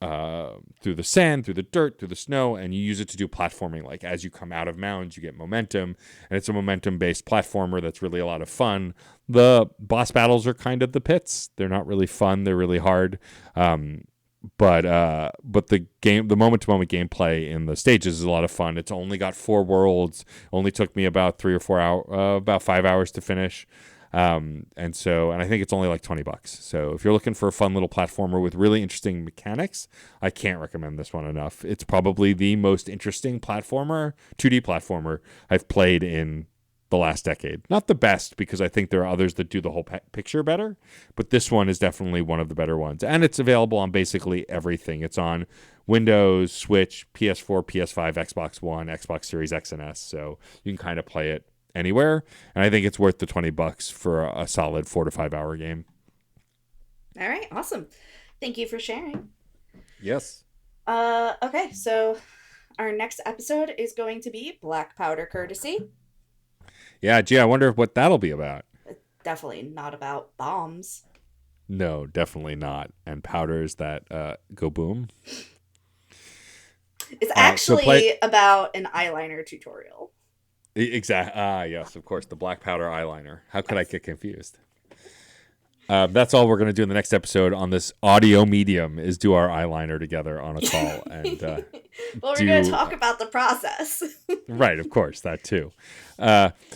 the sand, through the dirt, through the snow, and you use it to do platforming. Like as you come out of mounds, you get momentum, and it's a momentum-based platformer that's really a lot of fun. The boss battles are kind of the pits. They're not really fun. They're really hard. But the moment-to-moment gameplay in the stages is a lot of fun. It's only got 4 worlds. Only took me about 3 or 4 hours, about 5 hours to finish. And I think it's only like $20. So if you're looking for a fun little platformer with really interesting mechanics, I can't recommend this one enough. It's probably the most interesting 2D platformer I've played in the last decade. Not the best, because I think there are others that do the whole picture better, but this one is definitely one of the better ones. And it's available on basically everything. It's on Windows, Switch, PS4, PS5, Xbox One, Xbox Series X and S. So you can kind of play it anywhere. And I think it's worth the $20 for a solid 4 to 5 hour game. All right. Awesome. Thank you for sharing. Yes. Okay. So our next episode is going to be Black Powder Courtesy. Yeah, gee, I wonder what that'll be about. Definitely not about bombs. No, definitely not. And powders that go boom. It's actually about an eyeliner tutorial. Exactly. Yes, of course, the black powder eyeliner. How could I get confused? That's all we're going to do in the next episode on this audio medium is do our eyeliner together on a call. And well, we're going to talk about the process. Right, of course, that too.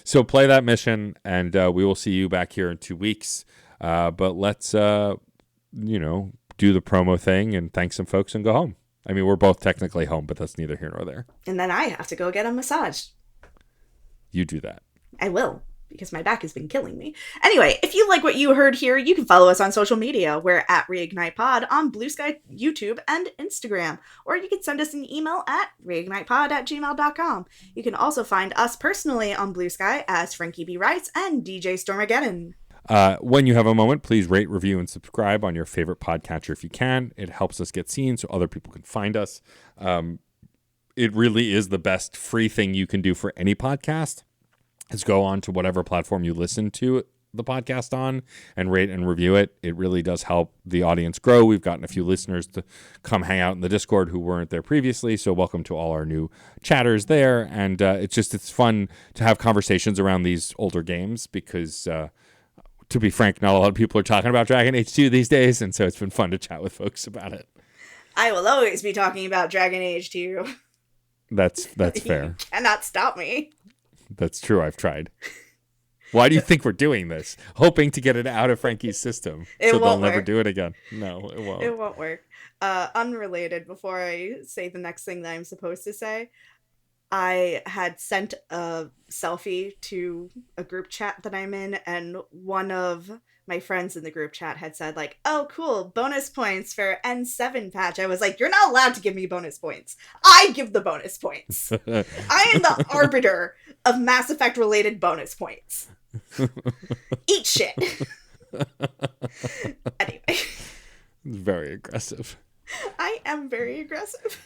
So play that mission, and we will see you back here in 2 weeks. But let's, do the promo thing and thank some folks and go home. I mean, we're both technically home, but that's neither here nor there. And then I have to go get a massage. You do that. I will, because my back has been killing me. Anyway, if you like what you heard here, you can follow us on social media. We're at ReignitePod on Blue Sky, YouTube, and Instagram. Or you can send us an email at reignitepod@gmail.com. You can also find us personally on Blue Sky as Frankie B. Rice and DJ Stormageddon. When you have a moment, please rate, review, and subscribe on your favorite podcatcher if you can. It helps us get seen so other people can find us. It really is the best free thing you can do for any podcast is go on to whatever platform you listen to the podcast on and rate and review it. It really does help the audience grow. We've gotten a few listeners to come hang out in the Discord who weren't there previously. So welcome to all our new chatters there. And it's fun to have conversations around these older games because to be frank, not a lot of people are talking about Dragon Age 2 these days. And so it's been fun to chat with folks about it. I will always be talking about Dragon Age 2. That's fair. You cannot stop me. That's true. I've tried. Why do you think we're doing this? Hoping to get it out of Frankie's system so they'll never do it again. No, it won't. It won't work. Unrelated, before I say the next thing that I'm supposed to say, I had sent a selfie to a group chat that I'm in, and one of my friends in the group chat had said, like, oh, cool, bonus points for N7 patch. I was like, you're not allowed to give me bonus points. I give the bonus points. I am the arbiter of Mass Effect related bonus points. Eat shit. Anyway. It's very aggressive. I am very aggressive.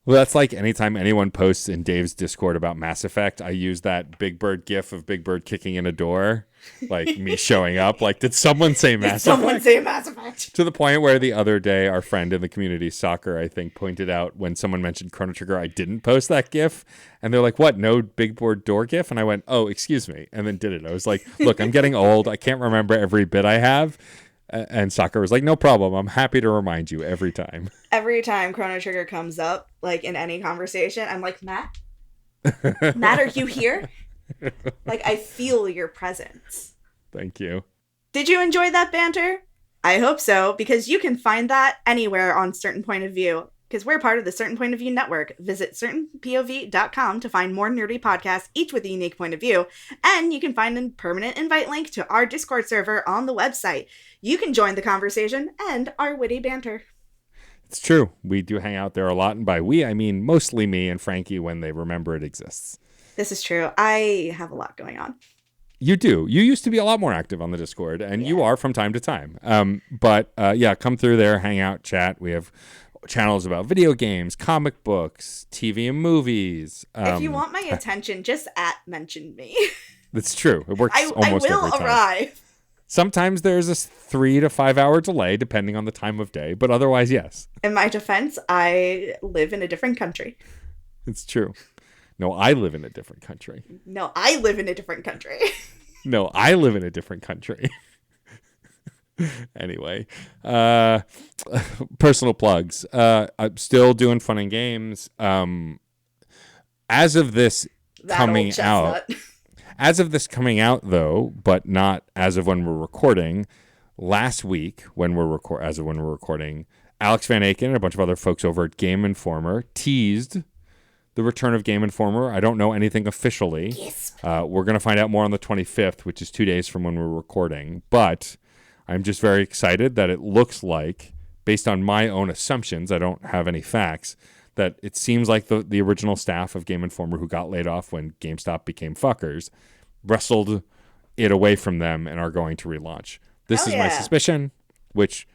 Well, that's like anytime anyone posts in Dave's Discord about Mass Effect, I use that Big Bird gif of Big Bird kicking in a door, like me showing up. Like, did someone say Mass Effect? Someone say Mass Effect. To the point where the other day, our friend in the community, Soccer, I think, pointed out when someone mentioned Chrono Trigger, I didn't post that gif. And they're like, what, no Big Bird door gif? And I went, oh, excuse me. And then did it. I was like, look, I'm getting old. I can't remember every bit I have. And Soccer was like, no problem. I'm happy to remind you every time. Every time Chrono Trigger comes up, like in any conversation, I'm like, Matt? Matt, are you here? Like, I feel your presence. Thank you. Did you enjoy that banter? I hope so, because you can find that anywhere on Certain Point of View, because we're part of the Certain Point of View network. Visit certainpov.com to find more nerdy podcasts, each with a unique point of view, and you can find a permanent invite link to our Discord server on the website. You can join the conversation and our witty banter. It's true. We do hang out there a lot, and by we, I mean mostly me and Frankie when they remember it exists. This is true. I have a lot going on. You do. You used to be a lot more active on the Discord, and you are from time to time. But come through there, hang out, chat. We have channels about video games, comic books, TV and movies. If you want my attention, just mention me. That's true. It works almost every time. I will arrive. Sometimes there's a 3 to 5 hour delay, depending on the time of day. But otherwise, yes. In my defense, I live in a different country. It's true. No, I live in a different country. No, I live in a different country. No, I live in a different country. Anyway, personal plugs. I'm still doing fun and games. As of this coming out, though, but not as of when we're recording, last week when we're recording, Alex Van Aken and a bunch of other folks over at Game Informer teased the return of Game Informer. I don't know anything officially. Yes. We're going to find out more on the 25th, which is 2 days from when we're recording. But I'm just very excited that it looks like, based on my own assumptions, I don't have any facts, that it seems like the original staff of Game Informer who got laid off when GameStop became fuckers wrestled it away from them and are going to relaunch. This is my suspicion, which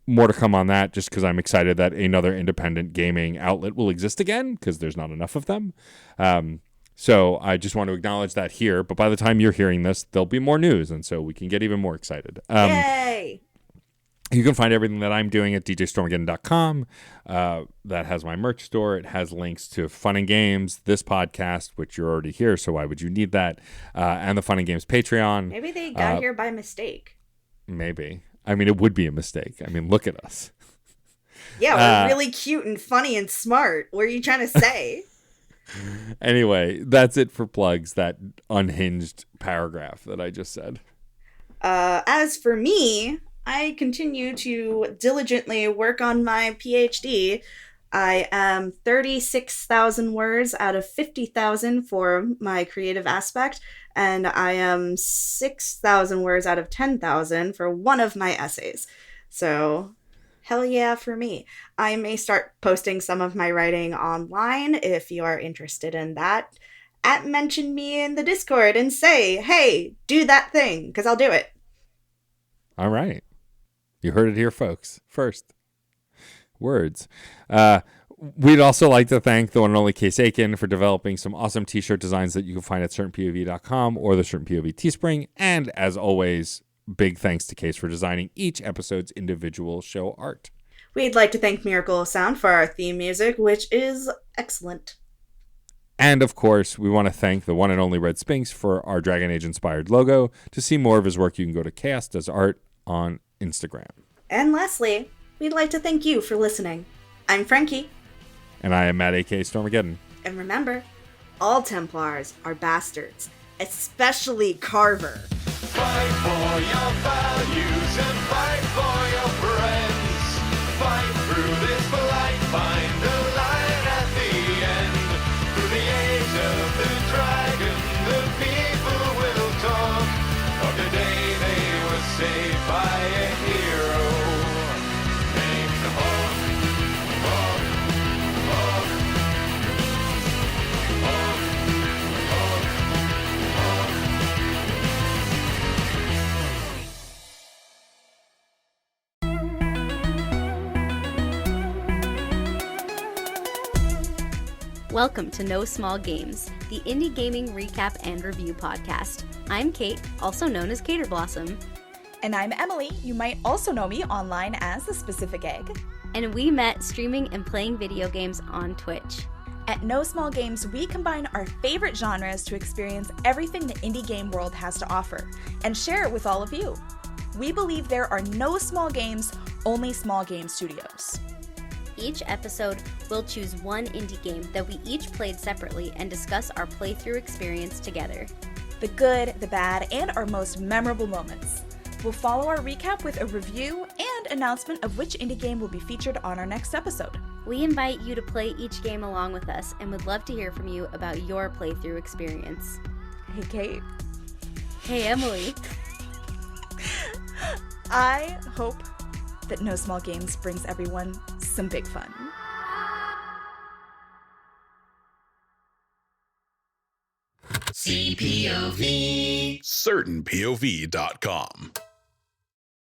more to come on that, just because I'm excited that another independent gaming outlet will exist again, because there's not enough of them. So I just want to acknowledge that here. But by the time you're hearing this, there'll be more news, and so we can get even more excited. Yay! You can find everything that I'm doing at djstormageddon.com. That has my merch store. It has links to Fun and Games, this podcast, which you're already here, so why would you need that? And the Fun and Games Patreon. Maybe they got here by mistake. Maybe. I mean, it would be a mistake. I mean, look at us. Yeah, we're really cute and funny and smart. What are you trying to say? Anyway, that's it for plugs, that unhinged paragraph that I just said. As for me, I continue to diligently work on my PhD. I am 36,000 words out of 50,000 for my creative aspect, and I am 6,000 words out of 10,000 for one of my essays. So, hell yeah for me. I may start posting some of my writing online if you are interested in that. Mention me in the Discord and say, hey, do that thing, because I'll do it. All right. You heard it here, folks. First. Words. We'd also like to thank the one and only Case Aiken for developing some awesome t-shirt designs that you can find at certainpov.com or the Certain POV Teespring. And as always, big thanks to Case for designing each episode's individual show art. We'd like to thank Miracle of Sound for our theme music, which is excellent. And of course, we want to thank the one and only Red Spinks for our Dragon Age inspired logo. To see more of his work, you can go to Chaos Does Art on Instagram. And lastly, we'd like to thank you for listening. I'm Frankie. And I am Matt, a.k.a. Stormageddon. And remember, all Templars are bastards, especially Carver. Fight for your values and fight for your friends. Fight through this blight, find the light at the end. Through the age of the dragon, the people will talk of the day they were saved by a hero named Hawk. Hawk, Hawk, Hawk, Hawk, Hawk. Welcome to No Small Games, the indie gaming recap and review podcast. I'm Kate, also known as Cater Blossom. And I'm Emily. You might also know me online as The Specific Egg. And we met streaming and playing video games on Twitch. At No Small Games, we combine our favorite genres to experience everything the indie game world has to offer and share it with all of you. We believe there are no small games, only small game studios. Each episode, we'll choose one indie game that we each played separately and discuss our playthrough experience together. The good, the bad, and our most memorable moments. We'll follow our recap with a review and announcement of which indie game will be featured on our next episode. We invite you to play each game along with us and would love to hear from you about your playthrough experience. Hey, Kate. Hey, Emily. I hope that No Small Games brings everyone some big fun. CPOV. CertainPOV.com.